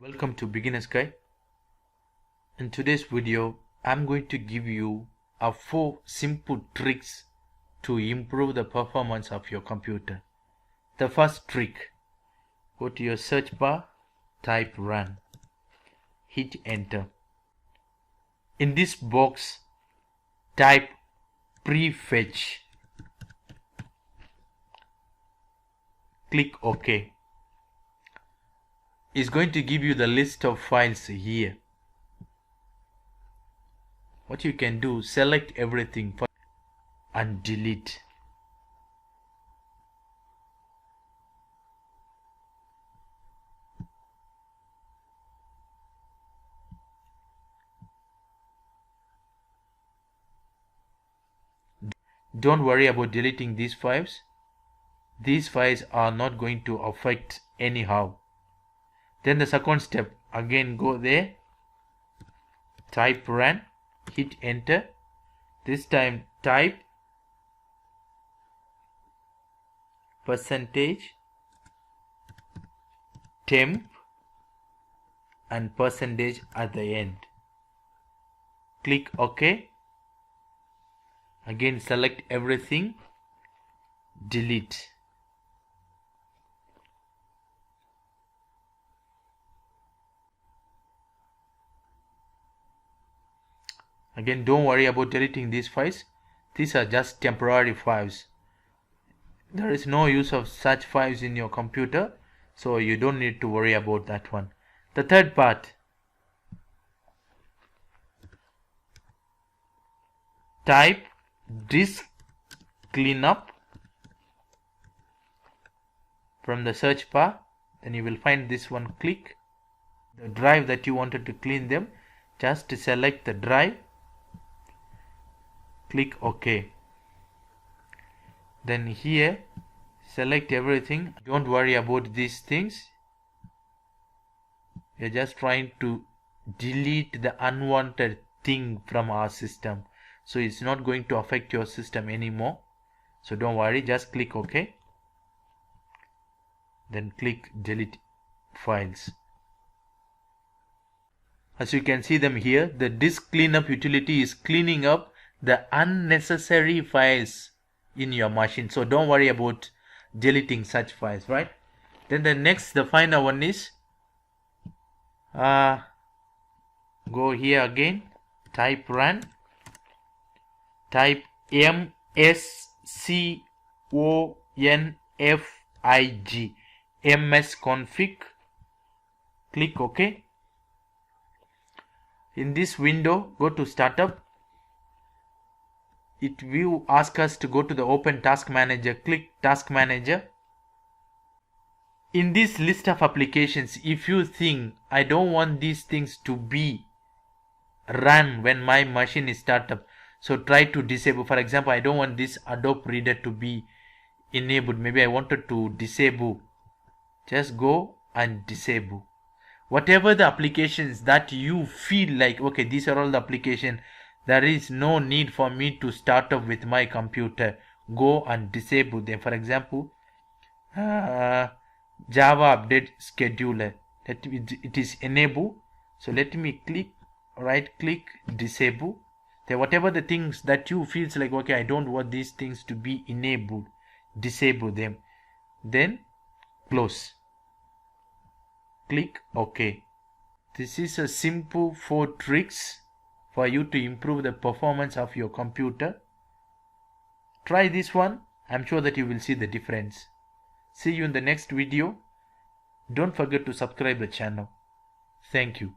Welcome to Beginner's Guide. In today's video, I'm going to give you 4 simple tricks to improve the performance of your computer. The first trick, go to your search bar, type run, hit enter. In this box, type prefetch, click OK. It's going to give you the list of files here. What you can do, select everything and delete. Don't worry about deleting these files. These files are not going to affect anyhow. Then the second step, again go there, type run, hit enter. This time type %temp and % at the end. Click OK. Again select everything, delete. Again, don't worry about deleting these files. These are just temporary files. There is no use of such files in your computer, so you don't need to worry about that one. The third part, type disk cleanup from the search bar. Then you will find this one. Click the drive that you wanted to clean them. Just select the drive. Click OK. Then here select everything. Don't worry about these things. We're just trying to delete the unwanted thing from our system, so it's not going to affect your system anymore. So don't worry, just click OK. Then click delete files. As you can see them here, the disk cleanup utility is cleaning up the unnecessary files in your machine. So don't worry about deleting such files, right? Then the final one is go here again, type run, type Msconfig, click OK. In this window, go to startup. It will ask us to go to the open task manager. Click task manager. In this list of applications, if you think I don't want these things to be run when my machine is startup, so try to disable. For example, I don't want this Adobe Reader to be enabled. Maybe I wanted to disable. Just go and disable. Whatever the applications that you feel like, okay, these are all the applications, there is no need for me to start up with my computer, go and disable them. For example, Java update scheduler, it is enabled. So let me right click disable. Then whatever the things that you feels like, okay, I don't want these things to be enabled, disable them. Then close. Click OK. This is a simple 4 tricks for you to improve the performance of your computer. Try this one. I'm sure that you will see the difference. See you in the next video. Don't forget to subscribe the channel. Thank you.